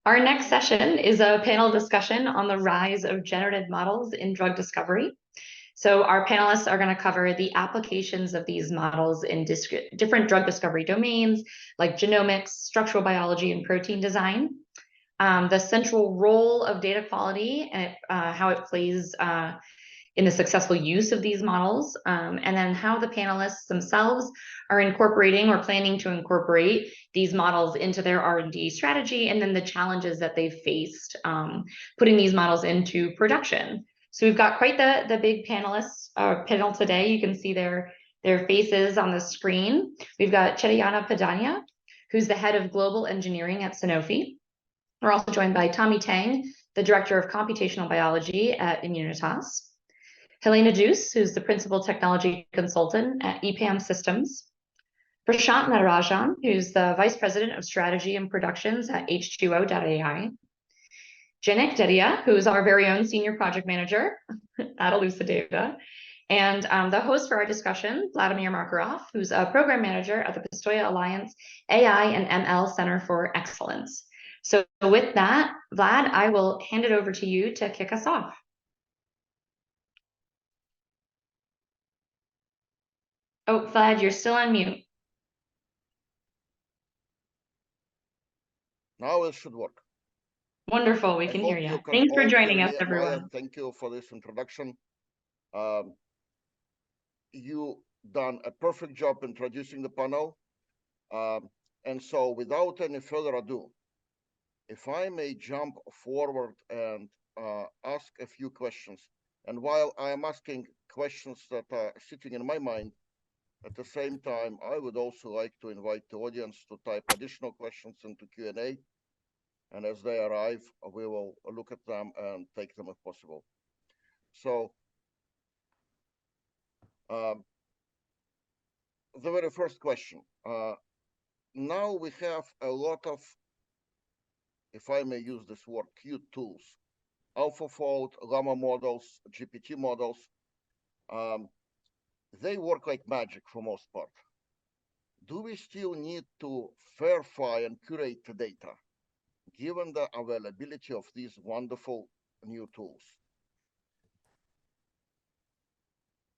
Our next session is a panel discussion on the rise of generative models in drug discovery. So our panelists are going to cover the applications of these models in different drug discovery domains like genomics, structural biology, and protein design. The central role of data quality and how it plays in the successful use of these models, and then how the panelists themselves are incorporating or planning to incorporate these models into their R&D strategy, and then the challenges that they've faced putting these models into production. So we've got quite the big panel today. You can see their faces on the screen. We've got Chedayana Padania, who's the head of global engineering at Sanofi. We're also joined by Tommy Tang, the director of computational biology at Immunitas. Helena Juice, who's the principal technology consultant at EPAM Systems. Prashant Natarajan, who's the vice president of strategy and productions at H2O.ai. Janik Dedia, who's our very own senior project manager at Elucidates. And the host for our discussion, Vladimir Makarov, who's a program manager at the Pistoia Alliance AI and ML Center for Excellence. So with that, Vlad, I will hand it over to you to kick us off. Oh, Vlad, you're still on mute. Now it should work. Wonderful, we can hear you. Thanks for joining us, everyone. Thank you for this introduction. You done a perfect job introducing the panel. And so without any further ado, if I may jump forward and ask a few questions. And while I am asking questions that are sitting in my mind, at the same time, I would also like to invite the audience to type additional questions into Q&A. And as they arrive, we will look at them and take them if possible. So the very first question. Now we have a lot of, if I may use this word, cute tools. AlphaFold, Llama models, GPT models. They work like magic for most part. Do we still need to verify and curate the data, given the availability of these wonderful new tools?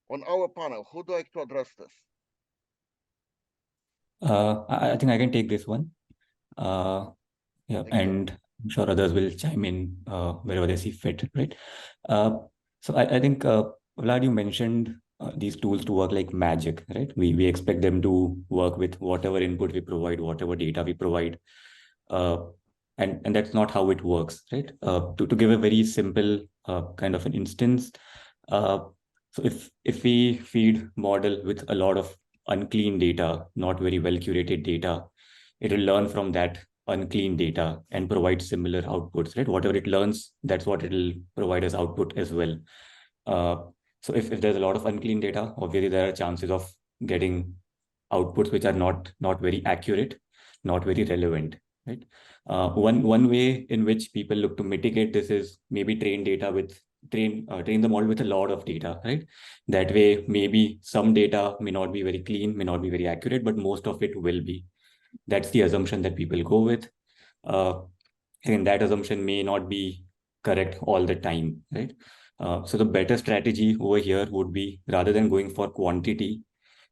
On our panel, who would like to address this? I think I can take this one. Yeah, and I'm sure others will chime in wherever they see fit, right? So I think, Vlad, you mentioned these tools to work like magic, right? We expect them to work with whatever input we provide, whatever data we provide. And that's not how it works, right? To give a very simple kind of an instance, so if we feed model with a lot of unclean data, not very well curated data, it will learn from that unclean data and provide similar outputs, right? Whatever it learns, that's what it will provide as output as well. So if there's a lot of unclean data, obviously there are chances of getting outputs which are not very accurate, not very relevant, right? One way in which people look to mitigate this is maybe train the model with a lot of data, right? That way, maybe some data may not be very clean, may not be very accurate, but most of it will be. That's the assumption that people go with. And that assumption may not be correct all the time, right? So the better strategy over here would be, rather than going for quantity,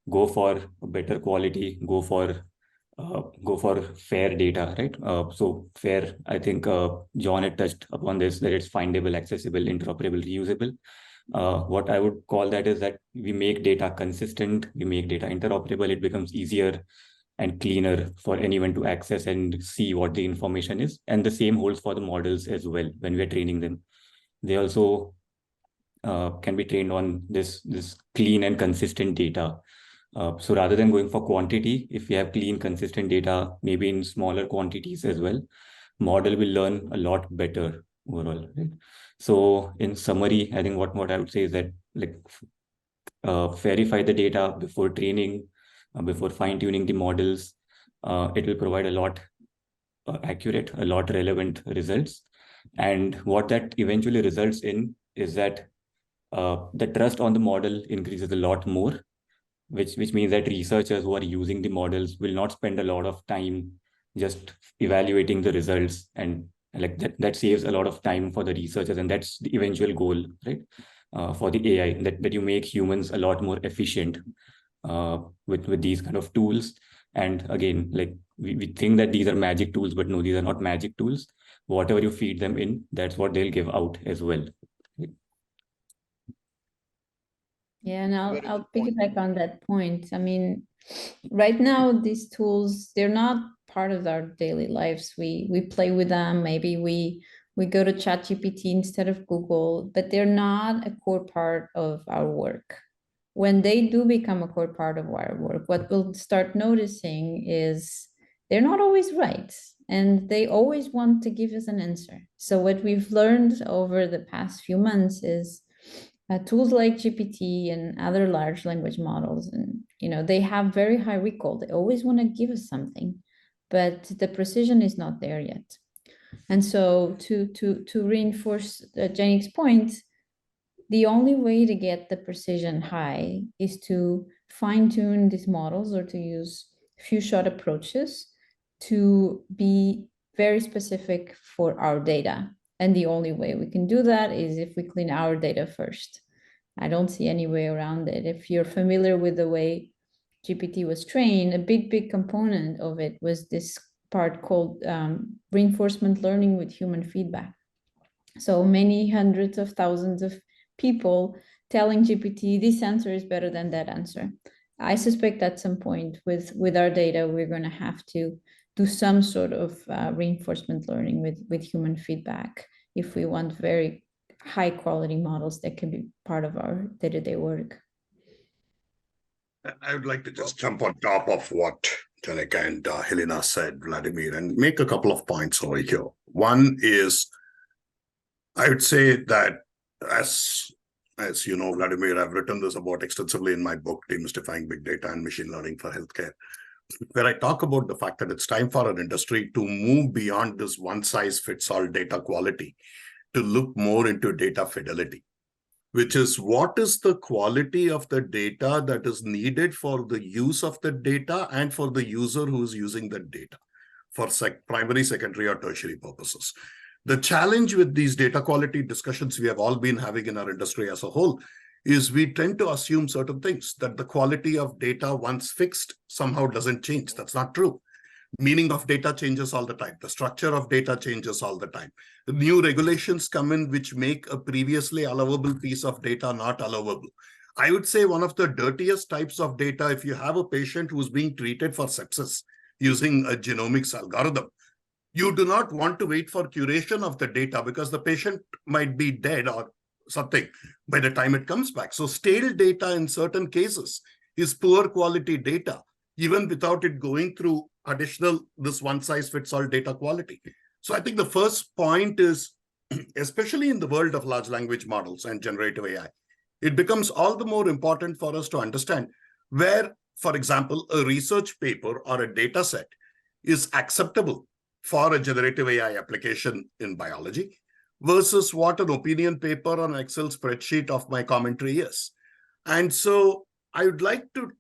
go for better quality, go for fair data, right? So fair, I think John had touched upon this, that it's findable, accessible, interoperable, reusable. What I would call that is that we make data consistent, we make data interoperable, it becomes easier and cleaner for anyone to access and see what the information is. And the same holds for the models as well. When we are training them, they also can be trained on this clean and consistent data. So rather than going for quantity, if we have clean, consistent data, maybe in smaller quantities as well, model will learn a lot better overall, right? So in summary, I think what I would say is that, like, verify the data before training, before fine-tuning the models. It will provide a lot accurate, a lot relevant results. And what that eventually results in is that the trust on the model increases a lot more, which means that researchers who are using the models will not spend a lot of time just evaluating the results and Like that saves a lot of time for the researchers, and that's the eventual goal, right? For the AI, that you make humans a lot more efficient with these kind of tools. And again, like we think that these are magic tools, but no, these are not magic tools. Whatever you feed them in, that's what they'll give out as well. Yeah, and Very I'll good point. piggyback on that point. I mean, right now these tools, they're not part of our daily lives. We play with them. Maybe we go to ChatGPT instead of Google, but they're not a core part of our work. When they do become a core part of our work, what we'll start noticing is they're not always right, and they always want to give us an answer. So what we've learned over the past few months is tools like GPT and other large language models, and they have very high recall. They always want to give us something, but the precision is not there yet. And so to reinforce Jenny's point, the only way to get the precision high is to fine-tune these models, or to use few-shot approaches to be very specific for our data. And the only way we can do that is if we clean our data first. I don't see any way around it. If you're familiar with the way GPT was trained, a big component of it was this part called reinforcement learning with human feedback. So many hundreds of thousands of people telling GPT, this answer is better than that answer. I suspect at some point with our data, we're going to have to do some sort of reinforcement learning with human feedback if we want very high quality models that can be part of our day-to-day work. I would like to just jump on top of what Janika and Helena said, Vladimir, and make a couple of points over here. One is, I would say that as you know, Vladimir, I've written this about extensively in my book, Demystifying Big Data and Machine Learning for Healthcare, where I talk about the fact that it's time for an industry to move beyond this one-size-fits-all data quality to look more into data fidelity, which is what is the quality of the data that is needed for the use of the data and for the user who is using the data for primary, secondary, or tertiary purposes. The challenge with these data quality discussions we have all been having in our industry as a whole is we tend to assume certain things, that the quality of data once fixed somehow doesn't change. That's not true. Meaning of data changes all the time. The structure of data changes all the time. The new regulations come in which make a previously allowable piece of data not allowable. I would say one of the dirtiest types of data, if you have a patient who's being treated for sepsis using a genomics algorithm, you do not want to wait for curation of the data because the patient might be dead or something by the time it comes back. So stale data in certain cases is poor quality data, even without it going through additional this one-size-fits-all data quality. So I think the first point is, especially in the world of large language models and generative AI, it becomes all the more important for us to understand where, for example, a research paper or a data set is acceptable for a generative AI application in biology versus what an opinion paper on an Excel spreadsheet of my commentary is. And so I would like to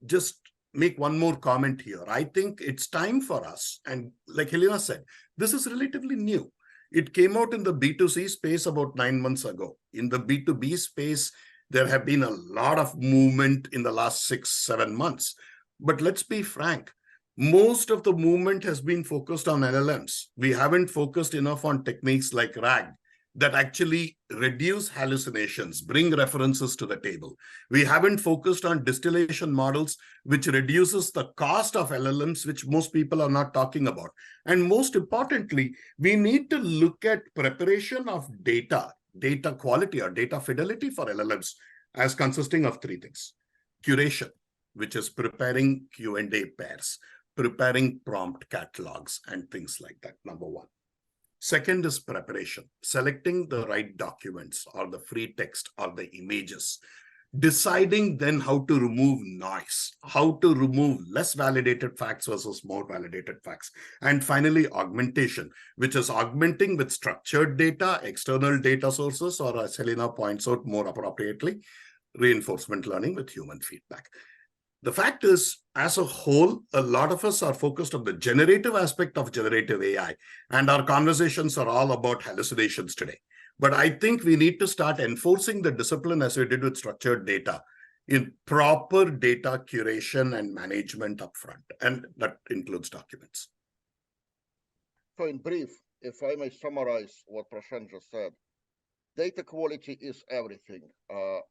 just make one more comment here. I think it's time for us, and like Helena said, this is relatively new. It came out in the B2C space about 9 months ago. In the B2B space, there have been a lot of movement in the last 6-7 months. But let's be frank, most of the movement has been focused on LLMs. We haven't focused enough on techniques like RAG that actually reduce hallucinations, bring references to the table. We haven't focused on distillation models, which reduces the cost of LLMs, which most people are not talking about. And most importantly, we need to look at preparation of data quality or data fidelity for LLMs as consisting of 3 things. Curation, which is preparing Q&A pairs, preparing prompt catalogs, and things like that, number 1. Second is preparation, selecting the right documents or the free text or the images, deciding then how to remove noise, how to remove less validated facts versus more validated facts. And finally, augmentation, which is augmenting with structured data, external data sources, or as Helena points out more appropriately, reinforcement learning with human feedback. The fact is, as a whole, a lot of us are focused on the generative aspect of generative AI, and our conversations are all about hallucinations today. But I think we need to start enforcing the discipline as we did with structured data in proper data curation and management upfront, and that includes documents. So in brief, if I may summarize what Prashant just said, data quality is everything.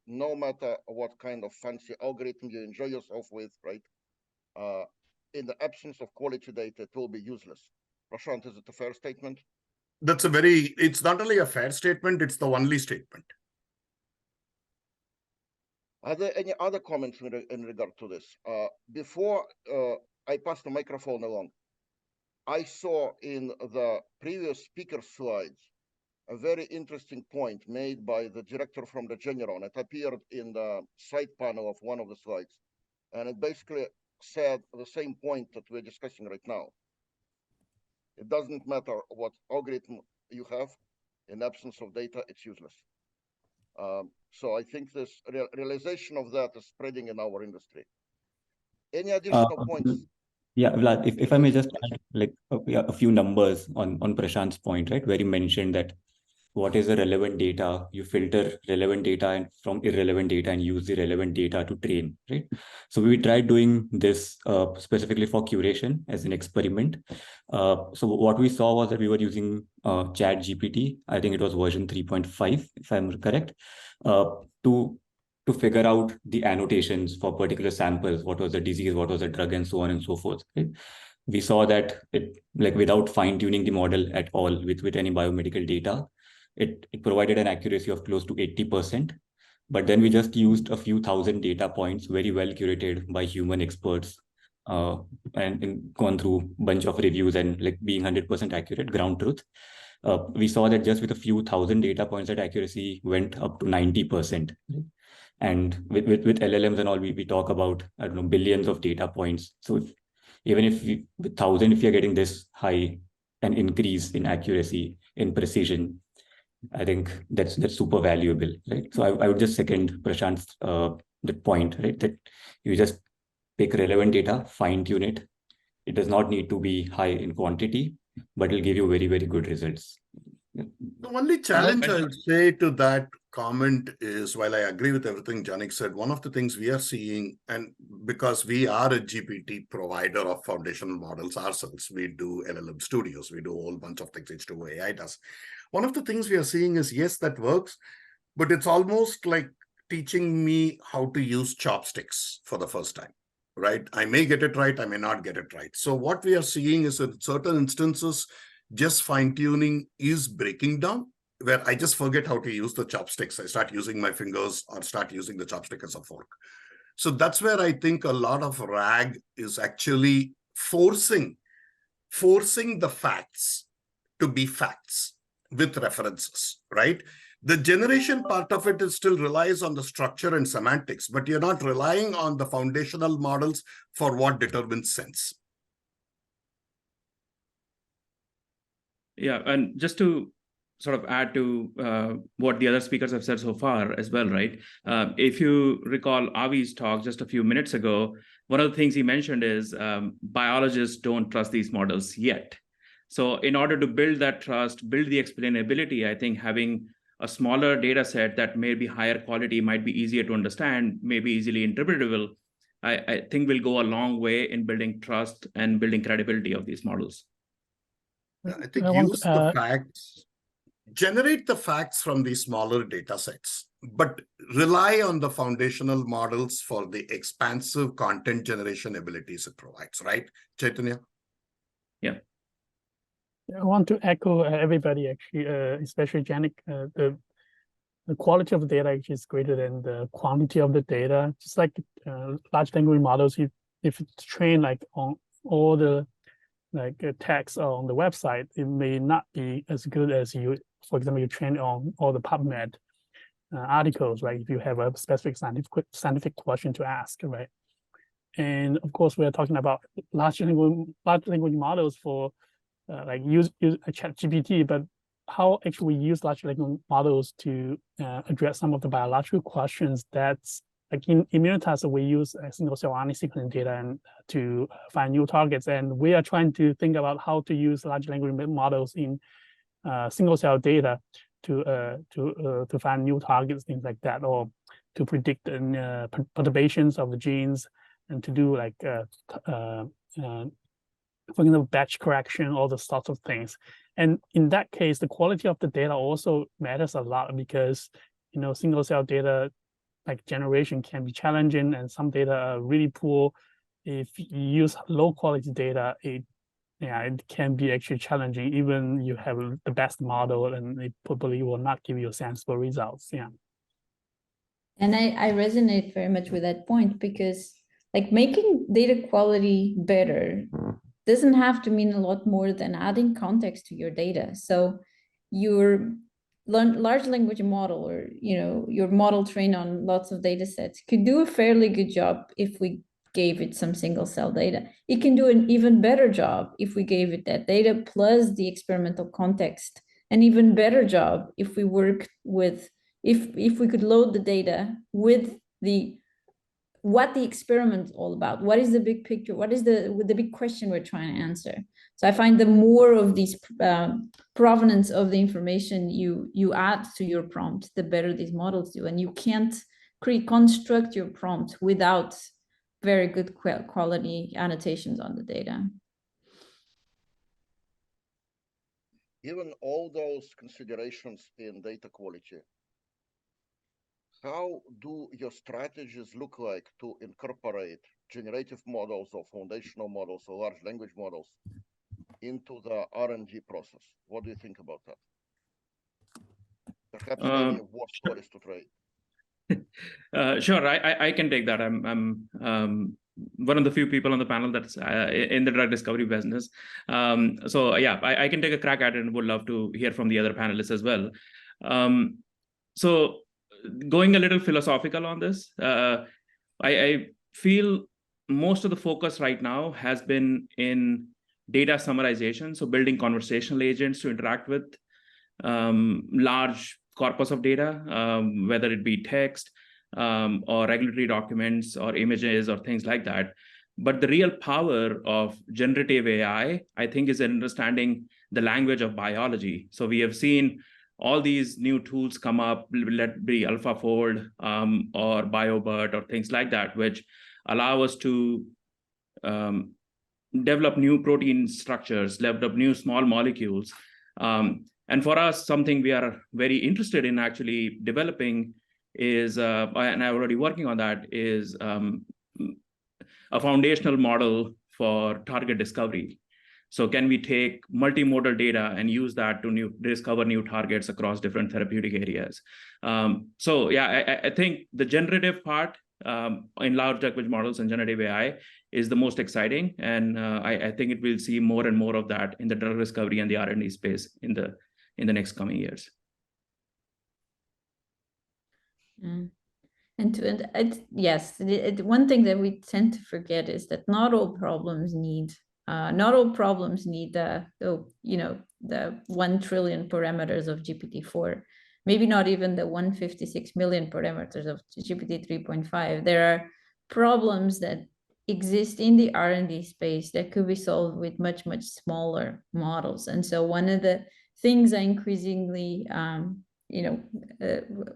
No matter what kind of fancy algorithm you enjoy yourself with, right? In the absence of quality data, it will be useless. Prashant, is it a fair statement? That's it's not only a fair statement, it's the only statement. Are there any other comments in regard to this? Before I pass the microphone along, I saw in the previous speaker slides a very interesting point made by the director from the Generative. It appeared in the side panel of one of the slides. And it basically said the same point that we're discussing right now. It doesn't matter what algorithm you have, in absence of data, it's useless. So I think this realization of that is spreading in our industry. Any additional points? Yeah, Vlad, if I may just add like a few numbers on Prashant's point, right, where you mentioned that what is the relevant data, you filter relevant data and from irrelevant data and use the relevant data to train, right? So we tried doing this specifically for curation as an experiment. So what we saw was that we were using Chat GPT, I think it was version 3.5, if I'm correct, to figure out the annotations for particular samples, what was the disease, what was the drug, and so on and so forth. Right? We saw that it, like, without fine-tuning the model at all with any biomedical data, it provided an accuracy of close to 80%. But then we just used a few thousand data points, very well curated by human experts, and gone through a bunch of reviews and like being 100% accurate, ground truth. We saw that just with a few thousand data points, that accuracy went up to 90%. Right? And with LLMs and all, we talk about, I don't know, billions of data points. So even if with 1,000, if you're getting this high an increase in accuracy, in precision, I think that's super valuable, right? So I would just second Prashant's the point, right? That you just pick relevant data, fine tune it. It does not need to be high in quantity, but it'll give you very, very good results. Yeah. The only challenge I would say to that comment is, while I agree with everything Janik said, one of the things we are seeing, and because we are a GPT provider of foundational models ourselves, we do LLM studios, we do a whole bunch of things H2O AI does. One of the things we are seeing is, yes, that works, but it's almost like teaching me how to use chopsticks for the first time, right? I may get it right, I may not get it right. So what we are seeing is in certain instances, just fine-tuning is breaking down, where I just forget how to use the chopsticks. I start using my fingers or start using the chopstick as a fork. So that's where I think a lot of RAG is actually forcing the facts to be facts with references, right? The generation part of it is still relies on the structure and semantics, but you're not relying on the foundational models for what determines sense. Yeah, and just to sort of add to what the other speakers have said so far as well, right? If you recall Avi's talk just a few minutes ago, one of the things he mentioned is biologists don't trust these models yet. So in order to build that trust, build the explainability, I think having a smaller data set that may be higher quality, might be easier to understand, may be easily interpretable, I think will go a long way in building trust and building credibility of these models. I think use the facts, generate the facts from these smaller data sets, but rely on the foundational models for the expansive content generation abilities it provides, right, Chaitanya? Yeah. I want to echo everybody, actually, especially Janik. The quality of the data actually is greater than the quantity of the data. Just like large language models, if it's trained like on all the text on the website, it may not be as good as you, for example, you train on all the PubMed articles, right? If you have a specific scientific question to ask, right? And of course, we are talking about large language models for like use Chat GPT, but how actually we use large language models to address some of the biological questions that's like in Immunitas, we use single-cell RNA sequencing data and to find new targets, and we are trying to think about how to use large language models in single-cell data to find new targets, things like that, or to predict perturbations of the genes, and to do like for example, batch correction, all the sorts of things. And in that case, the quality of the data also matters a lot, because single-cell data like generation can be challenging, and some data are really poor. If you use low quality data, it can be actually challenging. Even you have the best model, and it probably will not give you sensible results. Yeah. And I resonate very much with that point, because like making data quality better doesn't have to mean a lot more than adding context to your data. So your large language model, or your model trained on lots of data sets, could do a fairly good job if we gave it some single cell data. It can do an even better job if we gave it that data plus the experimental context. An even better job if we work with, if we could load the data with what the experiment is all about. What is the big picture? What is the big question we're trying to answer? So I find the more of these provenance of the information you add to your prompt, the better these models do. And you can't construct your prompt without very good quality annotations on the data. Given all those considerations in data quality, how do your strategies look like to incorporate generative models or foundational models or large language models into the R&D process? What do you think about that? Perhaps any war stories to trade. Sure, I can take that. I'm one of the few people on the panel that's in the drug discovery business. So yeah, I can take a crack at it, and would love to hear from the other panelists as well. So going a little philosophical on this, I feel most of the focus right now has been in data summarization, so building conversational agents to interact with large corpus of data, whether it be text or regulatory documents or images or things like that. But the real power of generative AI, I think, is in understanding the language of biology. So we have seen all these new tools come up, let it be AlphaFold or BioBert or things like that, which allow us to develop new protein structures, develop new small molecules. And for us, something we are very interested in actually developing is, and I'm already working on that, is a foundational model for target discovery. So can we take multimodal data and use that to discover new targets across different therapeutic areas? So yeah, I think the generative part in large language models and generative AI is the most exciting. And I think it will see more and more of that in the drug discovery and the R&D space in the next coming years. Yes, one thing that we tend to forget is that not all problems need the 1 trillion parameters of GPT-4. Maybe not even the 156 million parameters of GPT 3.5. There are problems that exist in the R&D space that could be solved with much, much smaller models. And so one of the things I increasingly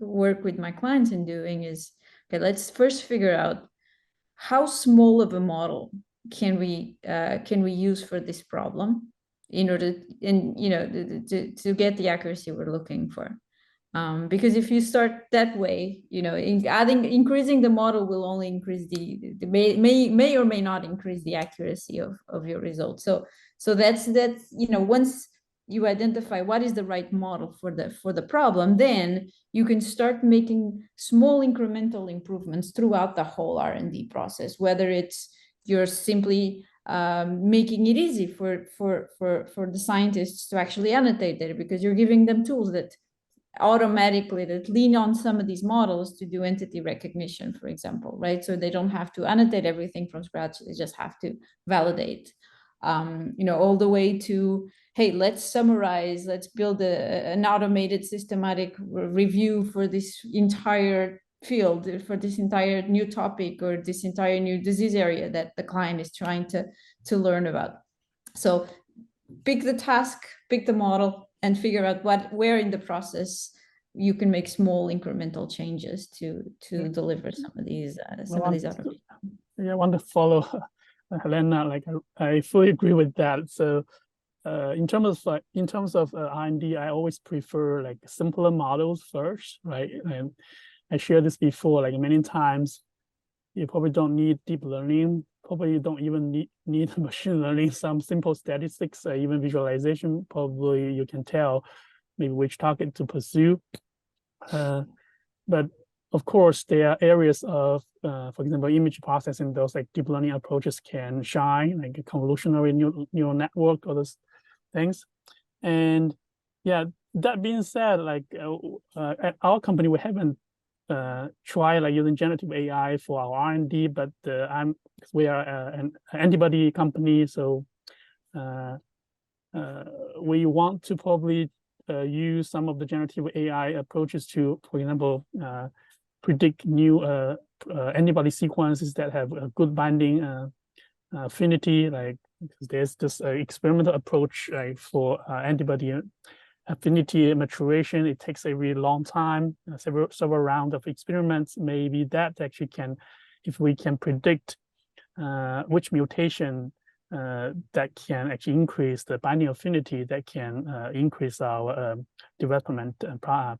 work with my clients in doing is, okay, let's first figure out how small of a model can we use for this problem in order to get the accuracy we're looking for. Because if you start that way, increasing the model will only increase may or may not increase the accuracy of your results. So that's once you identify what is the right model for the problem, then you can start making small incremental improvements throughout the whole R&D process, whether it's you're simply making it easy for the scientists to actually annotate data because you're giving them tools that automatically lean on some of these models to do entity recognition, for example, right? So they don't have to annotate everything from scratch. They just have to validate, all the way to, hey, let's summarize, let's build an automated systematic review for this entire field, for this entire new topic or this entire new disease area that the client is trying to learn about. So pick the task, pick the model, and figure out where in the process you can make small incremental changes to deliver some of these automations. Yeah, I want to follow Helena. Like I fully agree with that. So in terms of R&D, I always prefer like simpler models first, right? And I shared this before, like many times, you probably don't need deep learning. Probably you don't even need machine learning. Some simple statistics, even visualization, probably you can tell maybe which target to pursue. But of course, there are areas of, for example, image processing. Those like deep learning approaches can shine, like a convolutional neural network, or those things. And yeah, that being said, like at our company, we haven't tried like using generative AI for our R&D, but we are an antibody company, so we want to probably use some of the generative AI approaches to, for example, predict new antibody sequences that have a good binding affinity. Like there's this experimental approach for antibody affinity maturation. It takes a really long time, several rounds of experiments. Maybe that actually can, if we can predict which mutation that can actually increase the binding affinity, that can increase our development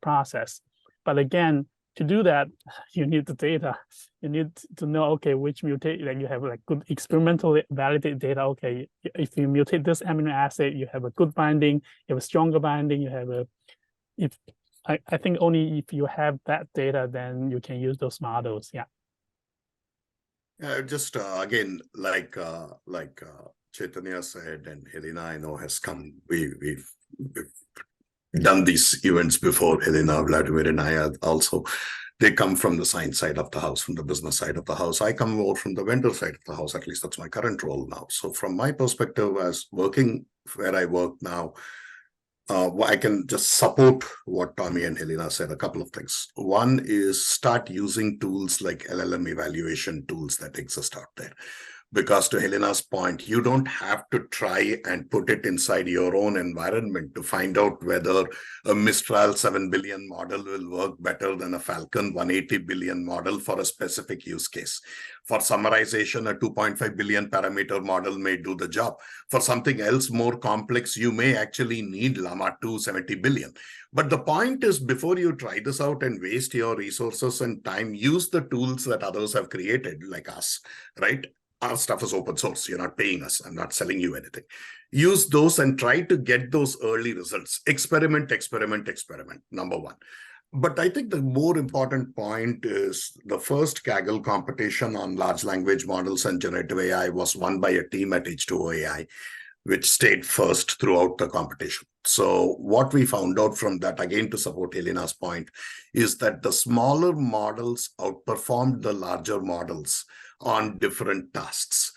process. But again, to do that, you need the data. You need to know, okay, which mutate, like you have like good experimentally validated data. Okay, if you mutate this amino acid, you have a good binding, you have a stronger binding, you have a, I think only if you have that data, then you can use those models, yeah. Just again, like Chaitanya said, and Helena, I know, has come. We've done these events before. Helena, Vladimir, and I also. They come from the science side of the house, from the business side of the house. I come more from the vendor side of the house. At least that's my current role now. So from my perspective, as working where I work now, I can just support what Tommy and Helena said, a couple of things. One is start using tools like LLM evaluation tools that exist out there. Because to Helena's point, you don't have to try and put it inside your own environment to find out whether a Mistral 7 billion model will work better than a Falcon 180 billion model for a specific use case. For summarization, a 2.5 billion parameter model may do the job. For something else more complex, you may actually need Llama 2 70 billion. But the point is, before you try this out and waste your resources and time, use the tools that others have created, like us, right? Our stuff is open source. You're not paying us. I'm not selling you anything. Use those and try to get those early results. Experiment, number one. But I think the more important point is the first Kaggle competition on large language models and generative AI was won by a team at H2O AI, which stayed first throughout the competition. So what we found out from that, again, to support Helena's point, is that the smaller models outperformed the larger models on different tasks.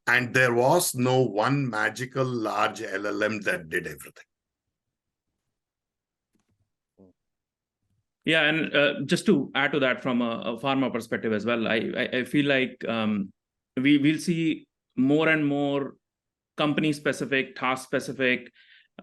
And there was no one magical large LLM that did everything. Yeah, and just to add to that from a pharma perspective as well, I feel like we'll see more and more company-specific, task-specific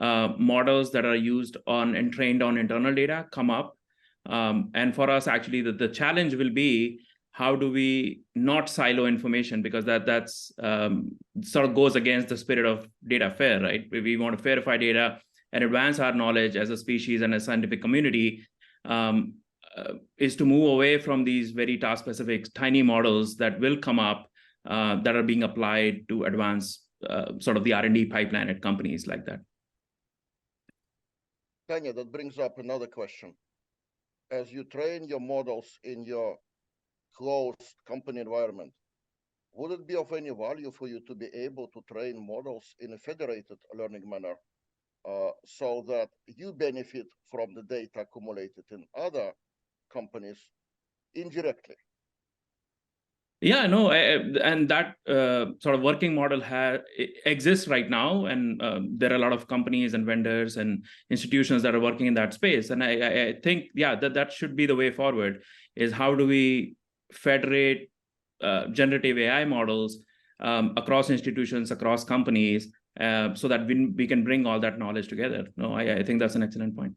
models that are used on and trained on internal data come up. And for us, actually, the challenge will be, how do we not silo information? Because that's sort of goes against the spirit of DataFAIR, right? We want to verify data and advance our knowledge as a species and a scientific community, is to move away from these very task-specific tiny models that will come up that are being applied to advance sort of the R&D pipeline at companies like that. Tanya, that brings up another question. As you train your models in your closed company environment, would it be of any value for you to be able to train models in a federated learning manner so that you benefit from the data accumulated in other companies indirectly? Yeah, no, and that sort of working model exists right now, and there are a lot of companies and vendors and institutions that are working in that space. And I think, yeah, that should be the way forward, is how do we federate generative AI models across institutions, across companies, so that we can bring all that knowledge together. No, I think that's an excellent point.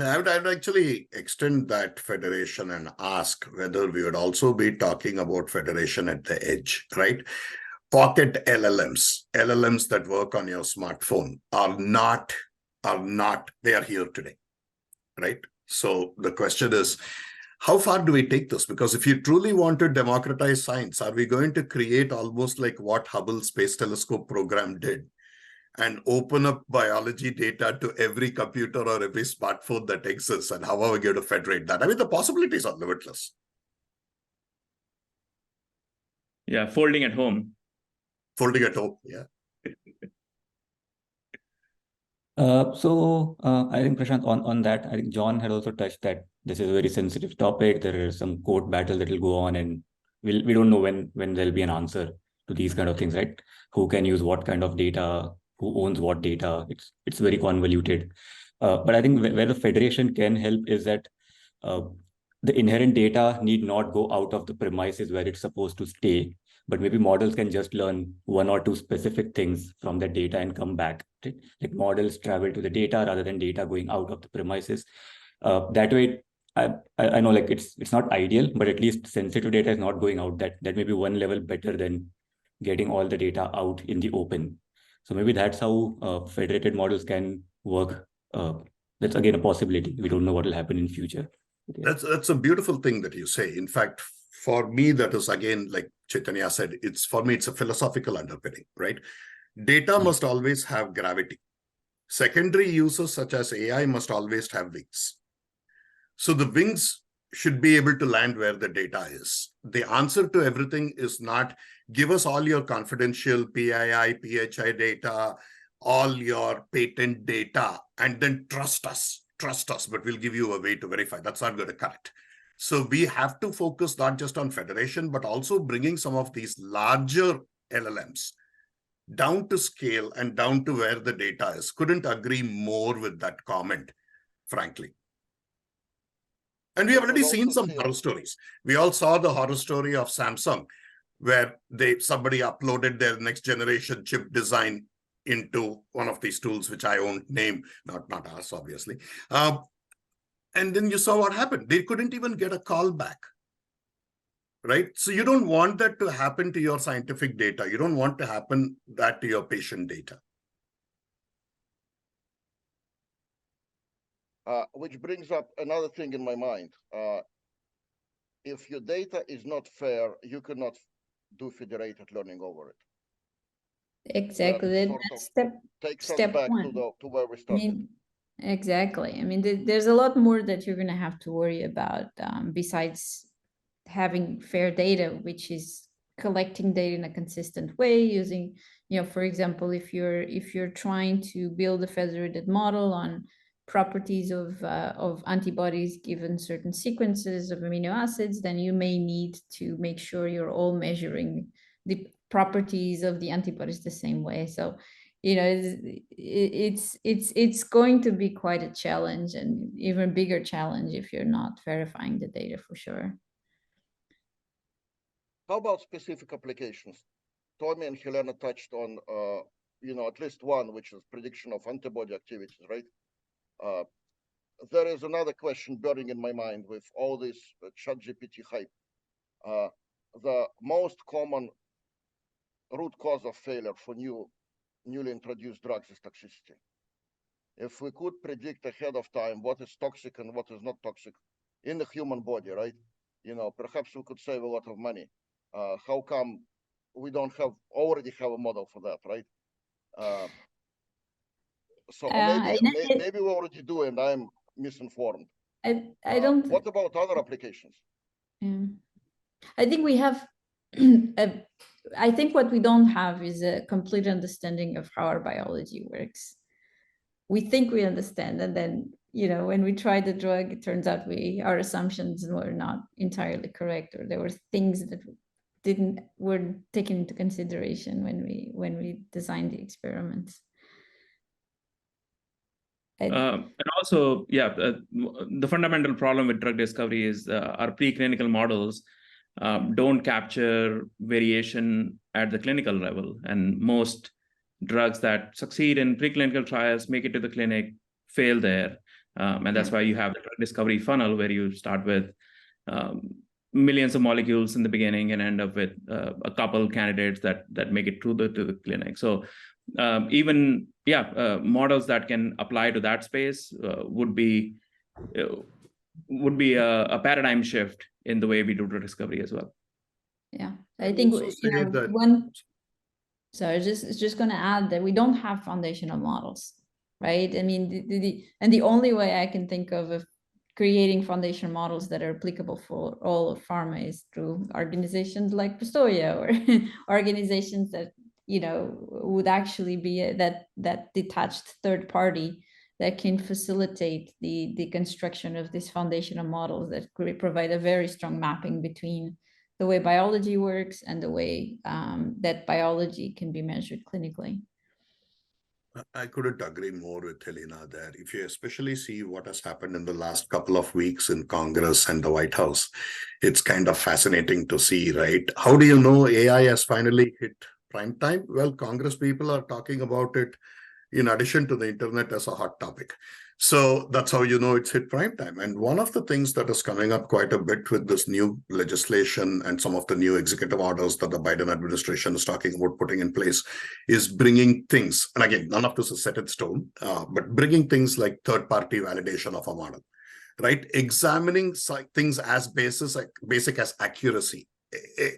I would actually extend that federation and ask whether we would also be talking about federation at the edge, right? Pocket LLMs that work on your smartphone are not, they are here today, right? So the question is, how far do we take this? Because if you truly want to democratize science, are we going to create almost like what Hubble Space Telescope program did, and open up biology data to every computer or every smartphone that exists? And how are we going to federate that? I mean, the possibilities are limitless. Yeah, folding at home. Folding at home, yeah. I think, Prashant, on that, I think John had also touched that this is a very sensitive topic. There is some court battle that will go on, and we don't know when there'll be an answer to these kind of things, right? Who can use what kind of data, who owns what data? It's very convoluted. But I think where the federation can help is that the inherent data need not go out of the premises where it's supposed to stay, but maybe models can just learn one or two specific things from the data and come back. Right? Like models travel to the data rather than data going out of the premises. That way, I know like it's not ideal, but at least sensitive data is not going out. That may be one level better than getting all the data out in the open. So maybe that's how federated models can work. That's again a possibility. We don't know what will happen in future. Yeah. That's a beautiful thing that you say. In fact, for me, that is again, like Chaitanya said, it's a philosophical underpinning, right? Data must always have gravity. Secondary uses such as AI must always have wings. So the wings should be able to land where the data is. The answer to everything is not give us all your confidential PII, PHI data, all your patent data, and then trust us, but we'll give you a way to verify. That's not going to cut it. So we have to focus not just on federation, but also bringing some of these larger LLMs down to scale and down to where the data is. Couldn't agree more with that comment, frankly. And we have already seen some horror stories. We all saw the horror story of Samsung, where somebody uploaded their next generation chip design into one of these tools, which I won't name, not us, obviously. And then you saw what happened. They couldn't even get a call back, right? So you don't want that to happen to your scientific data. You don't want to happen that to your patient data. Which brings up another thing in my mind. If your data is not fair, you cannot do federated learning over it. Exactly. That takes step us back one. to where we started. Exactly. I mean, there's a lot more that you're going to have to worry about besides having fair data, which is collecting data in a consistent way using, for example, if you're trying to build a federated model on properties of antibodies given certain sequences of amino acids, then you may need to make sure you're all measuring the properties of the antibodies the same way. So, it's going to be quite a challenge, and even bigger challenge if you're not verifying the data for sure. How about specific applications? Tommy and Helena touched on, at least one, which is prediction of antibody activities, right? There is another question burning in my mind with all this ChatGPT hype. The most common root cause of failure for newly introduced drugs is toxicity. If we could predict ahead of time what is toxic and what is not toxic in the human body, right? Perhaps we could save a lot of money. How come we don't already have a model for that, right? So maybe we already do, and I'm misinformed. I don't. What about other applications? Yeah. I think we have. I think what we don't have is a complete understanding of how our biology works. We think we understand, and then you know, when we tried the drug, it turns out our assumptions were not entirely correct, or there were things that weren't taken into consideration when we designed the experiments. And also, yeah, the fundamental problem with drug discovery is our preclinical models don't capture variation at the clinical level. And most drugs that succeed in preclinical trials make it to the clinic, fail there. And that's why you have the drug discovery funnel, where you start with millions of molecules in the beginning and end up with a couple candidates that make it to the clinic. So even models that can apply to that space would be a paradigm shift in the way we do drug discovery as well. Yeah, I think that... just going to add that we don't have foundational models, right? I mean, the only way I can think of creating foundational models that are applicable for all of pharma is through organizations like Pistoia, or organizations that, you know, would actually be that detached third party that can facilitate the construction of these foundational models that could provide a very strong mapping between the way biology works and the way that biology can be measured clinically. I couldn't agree more with Helena there. If you especially see what has happened in the last couple of weeks in Congress and the White House, it's kind of fascinating to see, right? How do you know AI has finally hit prime time? Well, Congress people are talking about it in addition to the internet as a hot topic. So that's how you know it's hit prime time. And one of the things that is coming up quite a bit with this new legislation and some of the new executive orders that the Biden administration is talking about putting in place is bringing things, and again, none of this is set in stone, but bringing things like third-party validation of a model, right? Examining things as basic as accuracy,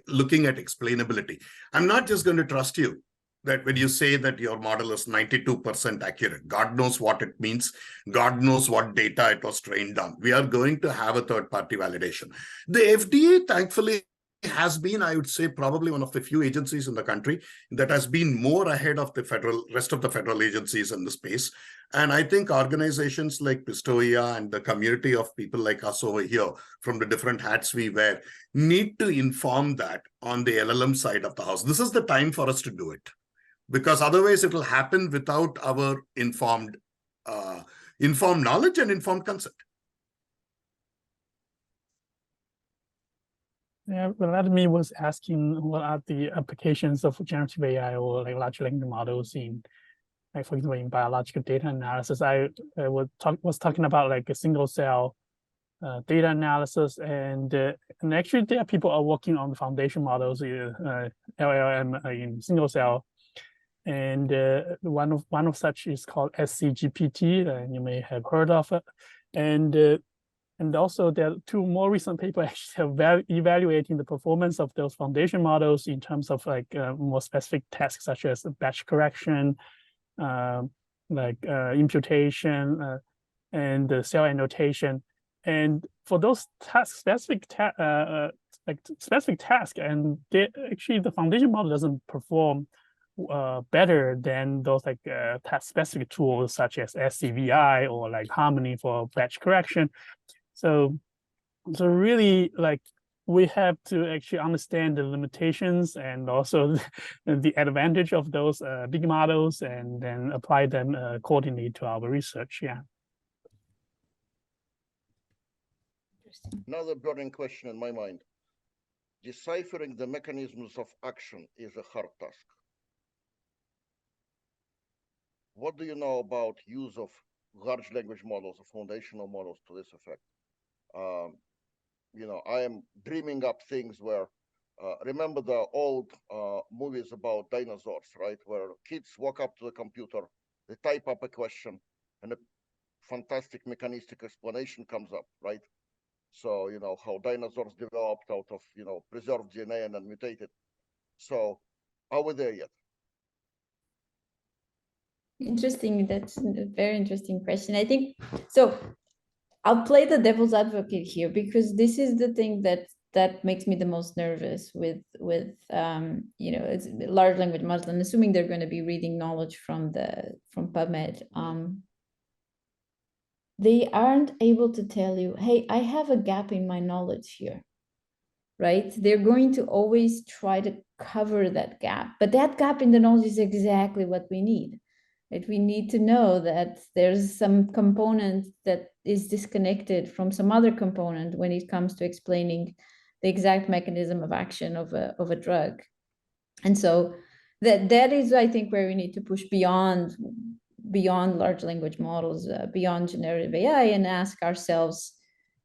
looking at explainability. I'm not just going to trust you that when you say that your model is 92% accurate, God knows what it means. God knows what data it was trained on. We are going to have a third-party validation. The FDA, thankfully, has been, I would say, probably one of the few agencies in the country that has been more ahead of the rest of the federal agencies in the space. And I think organizations like Pistoia and the community of people like us over here, from the different hats we wear, need to inform that on the LLM side of the house. This is the time for us to do it, because otherwise it will happen without our informed knowledge and informed consent. Yeah, Vladimir was asking what are the applications of generative AI or like large language models in, like, for example, in biological data analysis. I was talking about like a single cell data analysis, and actually there are people are working on the foundation models, LLM in single cell. And one of such is called GPT, and you may have heard of it. And also there are two more recent papers actually evaluating the performance of those foundation models in terms of like more specific tasks such as batch correction, imputation, and cell annotation. And for those specific tasks, and actually the foundation model doesn't perform better than those like task-specific tools such as SCVI or like Harmony for batch correction. So really, like, we have to actually understand the limitations and also the advantage of those big models, and then apply them accordingly to our research. Yeah. Another burning question in my mind: deciphering the mechanisms of action is a hard task. What do you know about use of large language models or foundational models to this effect? You know, I am dreaming up things where, remember the old movies about dinosaurs, right? Where kids walk up to the computer, they type up a question, and a fantastic mechanistic explanation comes up, right? So, you know, how dinosaurs developed out of, you know, preserved DNA and then mutated. So, are we there yet? Interesting. That's a very interesting question. I think so. I'll play the devil's advocate here, because this is the thing that makes me the most nervous with you know, it's large language models. I'm assuming they're going to be reading knowledge from PubMed. they aren't able to tell you, hey, I have a gap in my knowledge here, right? They're going to always try to cover that gap, but that gap in the knowledge is exactly what we need. Right? We need to know that there's some component that is disconnected from some other component when it comes to explaining the exact mechanism of action of a drug. And so that is, I think, where we need to push beyond large language models, beyond generative AI, and ask ourselves,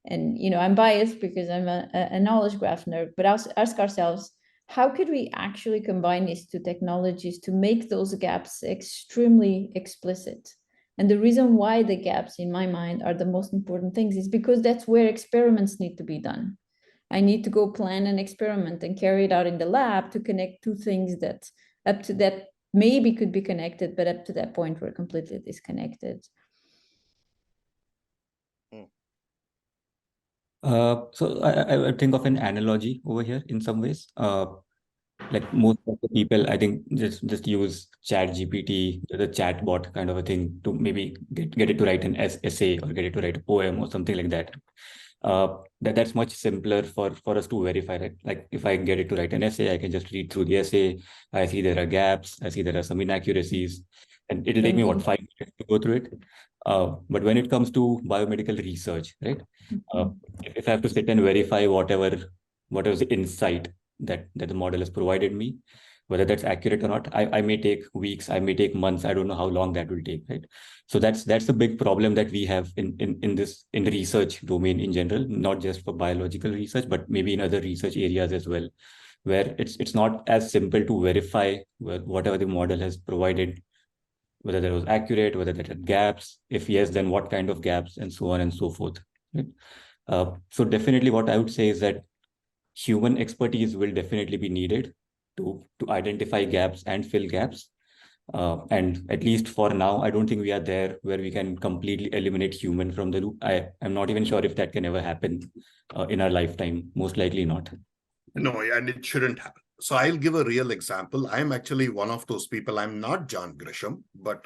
and I'm biased because I'm a knowledge graph nerd, but ask ourselves, how could we actually combine these two technologies to make those gaps extremely explicit? And the reason why the gaps, in my mind, are the most important things is because that's where experiments need to be done. I need to go plan an experiment and carry it out in the lab to connect two things that up to that maybe could be connected, but up to that point we're completely disconnected. So I would think of an analogy over here in some ways. Like most of the people, I think just use Chat GPT, the chatbot kind of a thing, to maybe get it to write an essay or get it to write a poem or something like that. That's much simpler for us to verify, right? Like if I get it to write an essay, I can just read through the essay. I see there are gaps. I see there are some inaccuracies, and it'll take me what 5 minutes to go through it. But when it comes to biomedical research, right? If I have to sit and verify whatever the insight that the model has provided me, whether that's accurate or not, I may take weeks, I may take months. I don't know how long that will take, right? So that's the big problem that we have in the research domain in general, not just for biological research, but maybe in other research areas as well, where it's not as simple to verify whatever the model has provided, whether that was accurate, whether that had gaps. If yes, then what kind of gaps, and so on and so forth. Right? So definitely what I would say is that human expertise will definitely be needed to identify gaps and fill gaps. And at least for now, I don't think we are there where we can completely eliminate human from the loop. I'm not even sure if that can ever happen in our lifetime. Most likely not. No, and it shouldn't happen. So I'll give a real example. I'm actually one of those people. I'm not John Grisham, but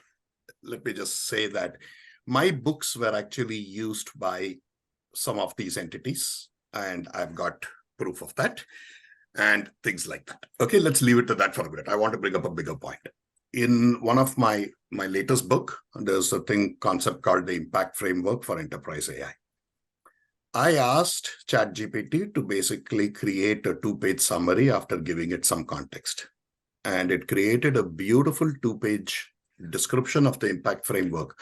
let me just say that my books were actually used by some of these entities, and I've got proof of that and things like that. Okay, let's leave it to that for a minute. I want to bring up a bigger point. In one of my latest book, there's a concept called the impact framework for enterprise AI. I asked ChatGPT to basically create a 2-page summary after giving it some context. And it created a beautiful 2-page description of the impact framework,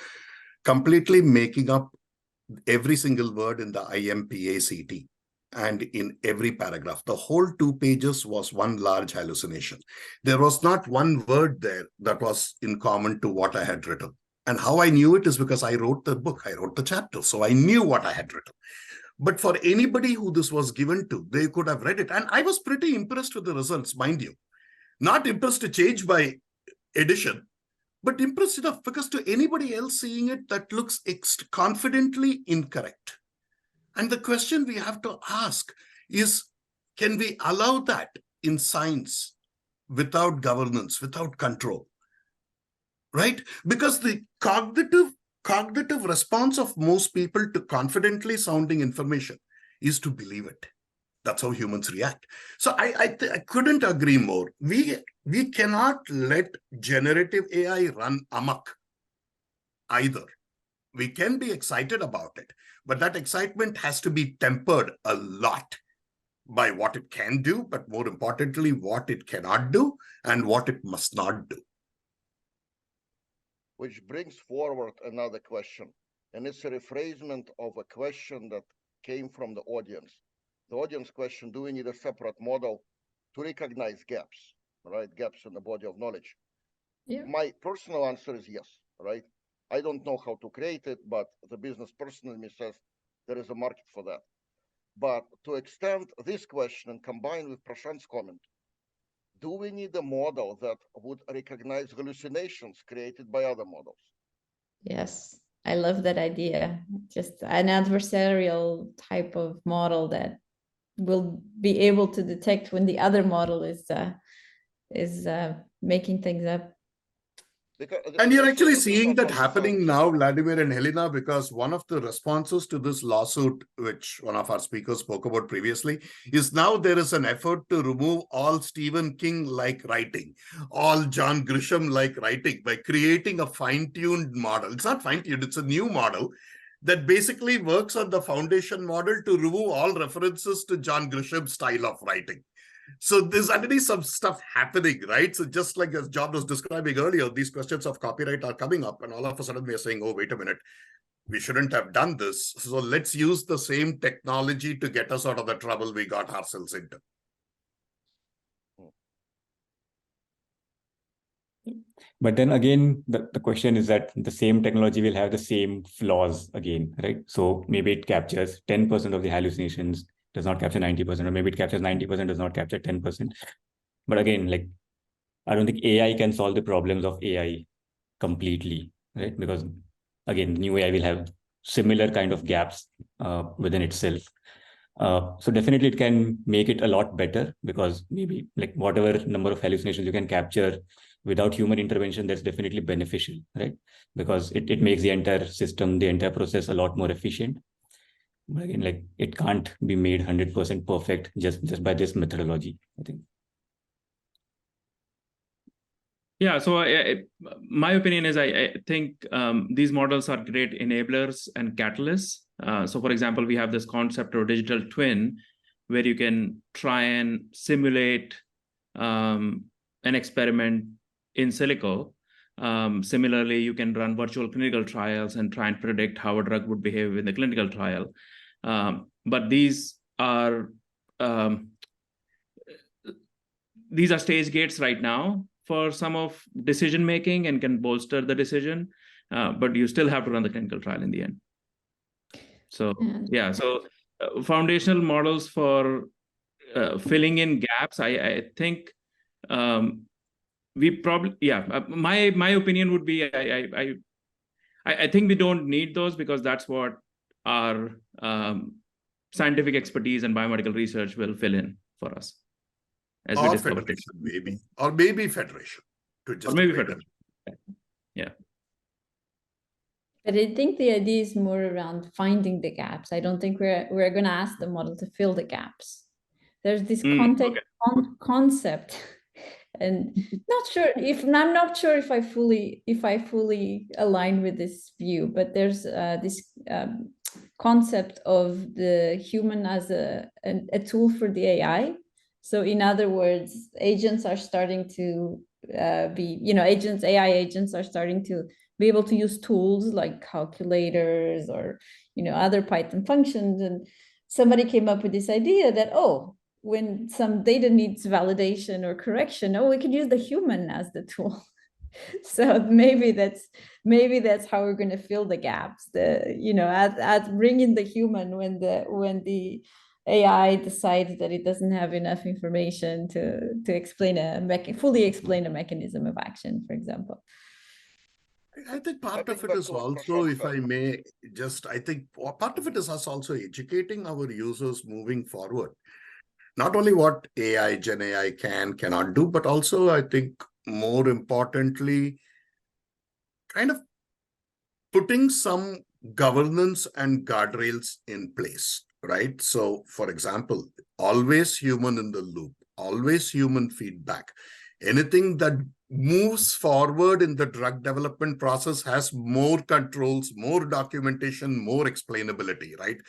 completely making up every single word in the IMPACT and in every paragraph. The whole 2 pages was one large hallucination. There was not one word there that was in common to what I had written. And how I knew it is because I wrote the book, I wrote the chapter, so I knew what I had written. But for anybody who this was given to, they could have read it. And I was pretty impressed with the results, mind you. Not impressed to change by edition, but impressed enough because to anybody else seeing it, that looks confidently incorrect. And the question we have to ask is, can we allow that in science without governance, without control? Right? Because the cognitive response of most people to confidently sounding information is to believe it. That's how humans react. So I couldn't agree more. We cannot let generative AI run amok either. We can be excited about it, but that excitement has to be tempered a lot by what it can do, but more importantly, what it cannot do and what it must not do. Which brings forward another question, and it's a rephrasement of a question that came from the audience. The audience question, do we need a separate model to recognize gaps, right? Gaps in the body of knowledge. Yeah. My personal answer is yes, right? I don't know how to create it, but the business person in me says there is a market for that. But to extend this question and combine with Prashant's comment, do we need a model that would recognize hallucinations created by other models? Yes, I love that idea. Just an adversarial type of model that will be able to detect when the other model is making things up. And you're actually seeing that happening now, Vladimir and Helena, because one of the responses to this lawsuit, which one of our speakers spoke about previously, is now there is an effort to remove all Stephen King-like writing, all John Grisham-like writing by creating a fine-tuned model. It's not fine-tuned, it's a new model that basically works on the foundation model to remove all references to John Grisham's style of writing. So there's already some stuff happening, right? So just like as John was describing earlier, these questions of copyright are coming up, and all of a sudden we are saying, oh, wait a minute, we shouldn't have done this. So let's use the same technology to get us out of the trouble we got ourselves into. But then again, the question is that the same technology will have the same flaws again, right? So maybe it captures 10% of the hallucinations, does not capture 90%, or maybe it captures 90%, does not capture 10%. But again, like, I don't think AI can solve the problems of AI completely, right? Because again, new AI will have similar kind of gaps within itself. So definitely it can make it a lot better, because maybe like whatever number of hallucinations you can capture without human intervention, that's definitely beneficial, right? Because it makes the entire system, the entire process a lot more efficient. But again, like, it can't be made 100% perfect just by this methodology, I think. Yeah, so my opinion is I think these models are great enablers and catalysts. So for example, we have this concept of digital twin, where you can try and simulate an experiment in silico. Similarly, you can run virtual clinical trials and try and predict how a drug would behave in the clinical trial. But these are stage gates right now for some of decision making and can bolster the decision, but you still have to run the clinical trial in the end. So yeah, so foundational models for filling in gaps. I think we probably, yeah. My opinion would be I think we don't need those, because that's what our scientific expertise and biomedical research will fill in for us. Or federation, maybe. Or maybe federation. Or maybe federation. Yeah. But I think the idea is more around finding the gaps. I don't think we're going to ask the model to fill the gaps. There's this concept, and I'm not sure if I fully align with this view. But there's this concept of the human as a tool for the AI. So in other words, agents are starting to AI agents are starting to be able to use tools like calculators or, other Python functions. And somebody came up with this idea that, when some data needs validation or correction, we can use the human as the tool. So maybe that's how we're going to fill the gaps. Bring in the human when the AI decides that it doesn't have enough information to fully explain a mechanism of action, for example. I think part of it is also, if I may, I think part of it is us also educating our users moving forward. Not only what AI, Gen AI cannot do, but also, I think, more importantly, kind of putting some governance and guardrails in place, right? So, for example, always human in the loop, always human feedback. Anything that moves forward in the drug development process has more controls, more documentation, more explainability, right?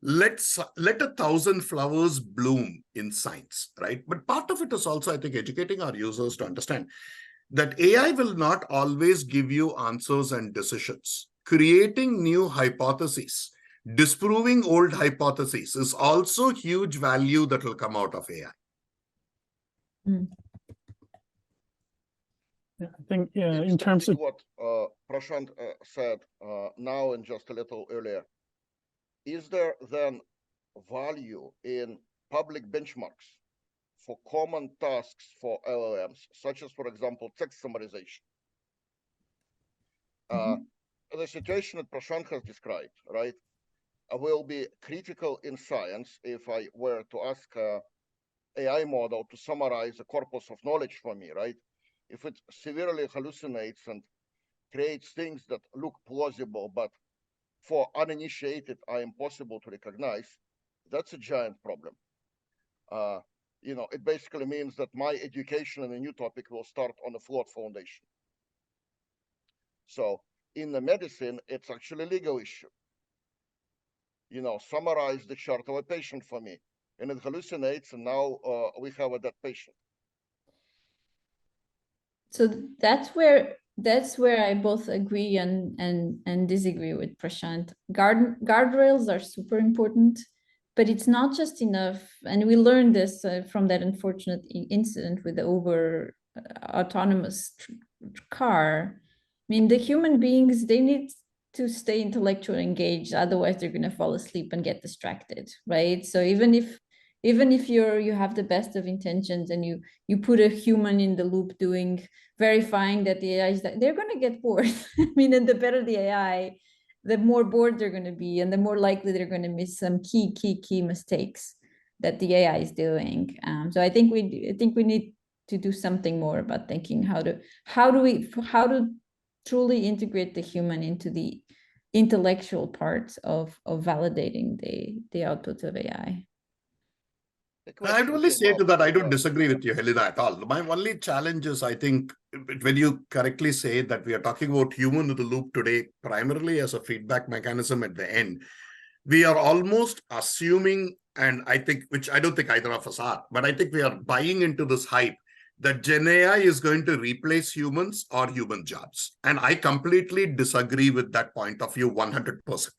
Let 1,000 flowers bloom in science, right? But part of it is also, I think, educating our users to understand that AI will not always give you answers and decisions. Creating new hypotheses, disproving old hypotheses is also huge value that will come out of AI. Yeah, I think in terms of what Prashant said now and just a little earlier, is there then value in public benchmarks for common tasks for LLMs, such as, for example, text summarization? The situation that Prashant has described, right, will be critical in science if I were to ask AI model to summarize a corpus of knowledge for me, right? if it severely hallucinates and creates things that look plausible, but for uninitiated are impossible to recognize, that's a giant problem. It basically means that my education in a new topic will start on a flawed foundation. So in the medicine, it's actually a legal issue. Summarize the chart of a patient for me, and it hallucinates, and now we have a dead patient. So that's where I both agree and disagree with Prashant. Guardrails are super important, but it's not just enough. And we learned this from that unfortunate incident with the autonomous car. I mean, the human beings, they need to stay intellectually engaged, otherwise they're going to fall asleep and get distracted, right? So even if you have the best of intentions and you put a human in the loop verifying that the AI is they're going to get bored. I mean, and the better the AI, the more bored they're going to be, and the more likely they're going to miss some key mistakes that the AI is doing. So I think we need to do something more about thinking how to truly integrate the human into the intellectual parts of validating the outputs of AI. I'd only say to that, I don't disagree with you, Helena, at all. My only challenge is, I think, when you correctly say that we are talking about human in the loop today, primarily as a feedback mechanism at the end, we are almost assuming, and I think, which I don't think either of us are, but I think we are buying into this hype that Gen AI is going to replace humans or human jobs. And I completely disagree with that point of view 100%.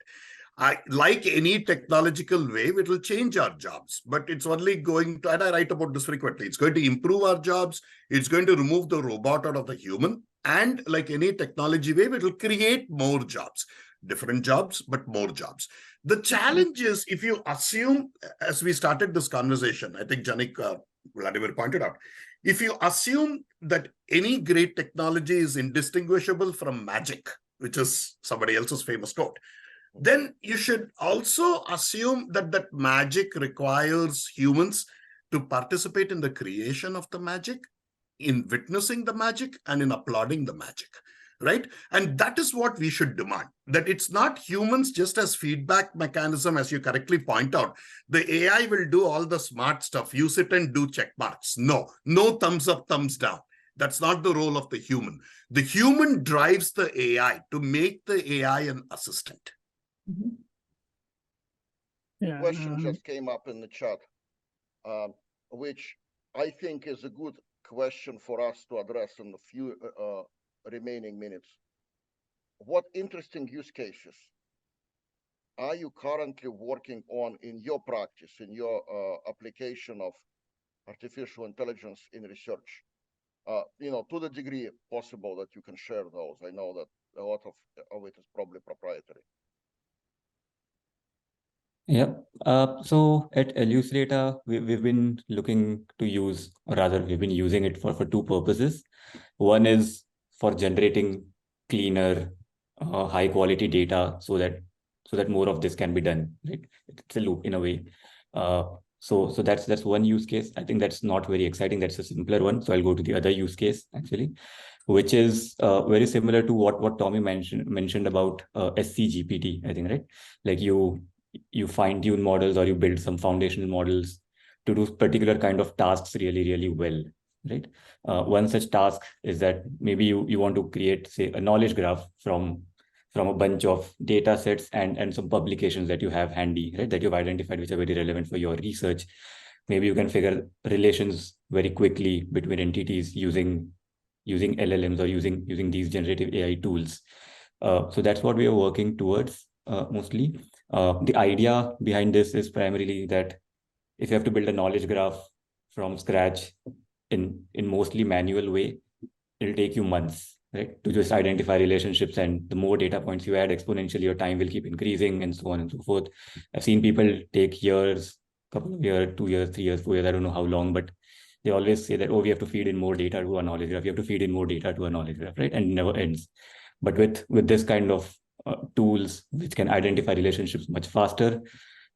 Like any technological wave, it will change our jobs, but it's only going to, and I write about this frequently, it's going to improve our jobs, it's going to remove the robot out of the human, and like any technology wave, it will create more jobs. Different jobs, but more jobs. The challenge is, if you assume, as we started this conversation, I think Janik, Vladimir pointed out, if you assume that any great technology is indistinguishable from magic, which is somebody else's famous quote, then you should also assume that that magic requires humans to participate in the creation of the magic, in witnessing the magic, and in applauding the magic, right? And that is what we should demand, that it's not humans just as feedback mechanism, as you correctly point out. The AI will do all the smart stuff, use it and do check marks. No thumbs up, thumbs down. That's not the role of the human. The human drives the AI to make the AI an assistant. Mm-hmm. Yeah. Question just came up in the chat, which I think is a good question for us to address in the few remaining minutes. What interesting use cases are you currently working on in your practice, in your application of artificial intelligence in research? To the degree possible that you can share those. I know that a lot of it is probably proprietary. Yeah. So at Elucidator, we've been looking to use, or rather, we've been using it for two purposes. One is for generating cleaner, high quality data, so that more of this can be done. Right? It's a loop in a way. So that's one use case. I think that's not very exciting. That's a simpler one. So I'll go to the other use case actually, which is very similar to what Tommy mentioned about SCGPT. I think, right? Like you fine tune models, or you build some foundational models to do particular kind of tasks really, really well, right? One such task is that maybe you want to create, say, a knowledge graph from a bunch of data sets and some publications that you have handy, right? That you've identified, which are very relevant for your research. Maybe you can figure relations very quickly between entities using LLMs or using these generative AI tools. So that's what we are working towards mostly. The idea behind this is primarily that if you have to build a knowledge graph from scratch in mostly manual way, it'll take you months, right, to just identify relationships. And the more data points you add, exponentially your time will keep increasing, and so on and so forth. I've seen people take years, couple of years, 2 years, 3 years, 4 years, I don't know how long, but they always say that, oh, we have to feed in more data to a knowledge graph. You have to feed in more data to a knowledge graph, right? And it never ends. But with this kind of tools which can identify relationships much faster,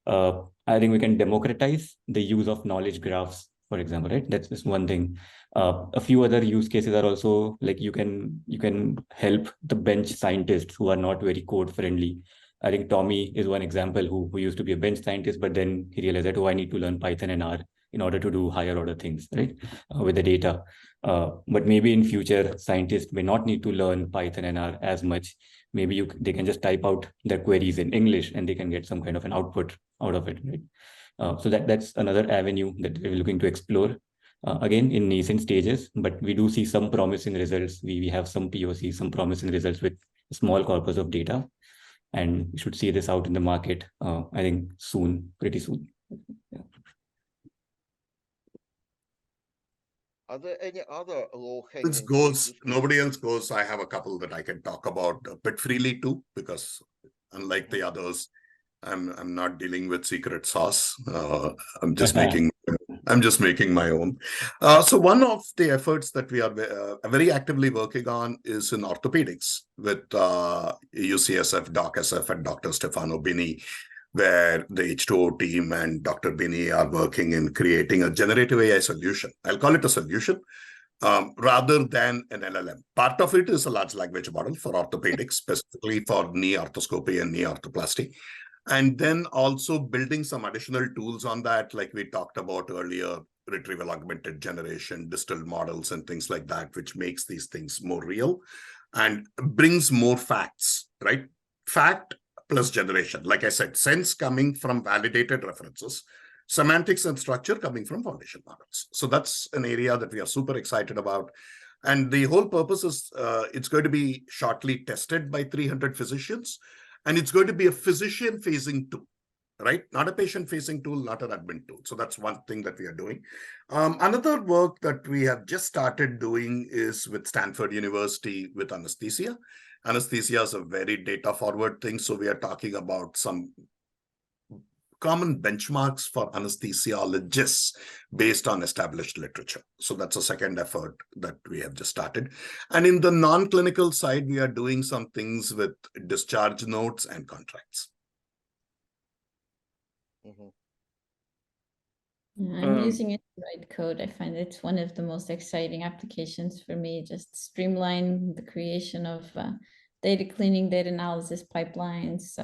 I think we can democratize the use of knowledge graphs for example, right? That's just one thing. A few other use cases are also like you can help the bench scientists who are not very code friendly. I think Tommy is one example who used to be a bench scientist, but then he realized that, oh, I need to learn Python and R in order to do higher order things, right? With the data. But maybe in future, scientists may not need to learn Python and R as much. Maybe they can just type out their queries in English and they can get some kind of an output out of it, right? So that's another avenue that we're looking to explore. Again, in nascent stages, but we do see some promising results. We have some POCs, some promising results with a small corpus of data. And we should see this out in the market, I think soon, pretty soon. Yeah. Are there any other low-hanging This goes, fruit? nobody else goes. I have a couple that I can talk about a bit freely too, because unlike the others, I'm not dealing with secret sauce. I'm just making my own. So one of the efforts that we are very actively working on is in orthopedics with UCSF, DocSF, and Dr. Stefano Bini, where the H2O team and Dr. Bini are working in creating a generative AI solution. I'll call it a solution rather than an LLM. Part of it is a large language model for orthopedics, specifically for knee arthroscopy and knee arthroplasty. And then also building some additional tools on that, like we talked about earlier, retrieval augmented generation, distilled models, and things like that, which makes these things more real and brings more facts, right? Fact plus generation. Like I said, sense coming from validated references, semantics and structure coming from foundation models. So that's an area that we are super excited about. And the whole purpose is it's going to be shortly tested by 300 physicians. And it's going to be a physician-facing tool, right? Not a patient-facing tool, not an admin tool. So that's one thing that we are doing. Another work that we have just started doing is with Stanford University with anesthesia. Anesthesia is a very data-forward thing. So we are talking about some common benchmarks for anesthesiologists based on established literature. So that's a second effort that we have just started. And in the non-clinical side, we are doing some things with discharge notes and contracts. I'm using it to write code. I find it's one of the most exciting applications for me. Just streamline the creation of data cleaning, data analysis pipelines,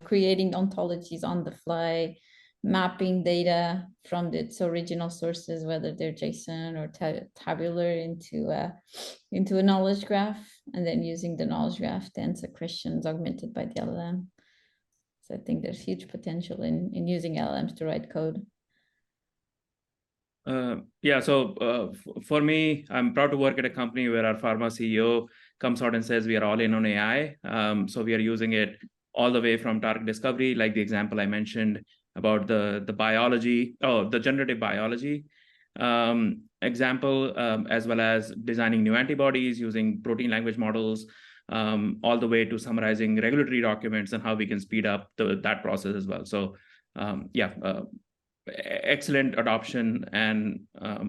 creating ontologies on the fly, mapping data from its original sources, whether they're JSON or tabular, into a knowledge graph, and then using the knowledge graph to answer questions augmented by the LLM. So I think there's huge potential in using LLMs to write code. For me, I'm proud to work at a company where our pharma CEO comes out and says we are all in on AI. So we are using it all the way from target discovery, like the example I mentioned about the biology, the generative biology example, as well as designing new antibodies using protein language models, all the way to summarizing regulatory documents and how we can speed up that process as well. So excellent adoption and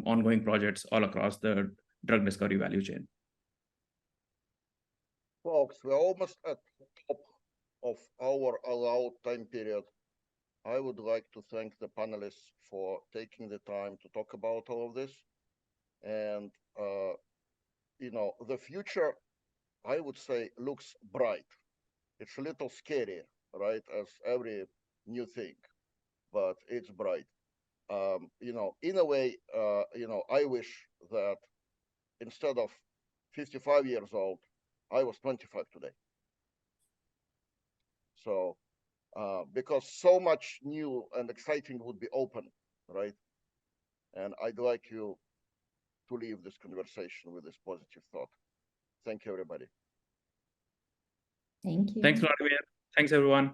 ongoing projects all across the drug discovery value chain. Folks, we're almost at the top of our allowed time period. I would like to thank the panelists for taking the time to talk about all of this. And, the future, I would say, looks bright. It's a little scary, right, as every new thing, but it's bright. In a way, I wish that instead of 55 years old, I was 25 today. So, because so much new and exciting would be open, right? And I'd like you to leave this conversation with this positive thought. Thank you, everybody. Thank you. Thanks, Vladimir. Thanks, everyone.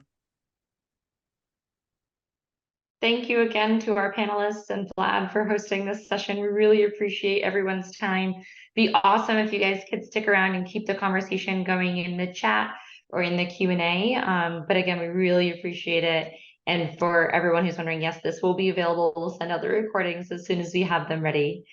Thank you again to our panelists and Vlad for hosting this session. We really appreciate everyone's time. Be awesome if you guys could stick around and keep the conversation going in the chat or in the Q&A. But again, we really appreciate it. And for everyone who's wondering, yes, this will be available. We'll send out the recordings as soon as we have them ready.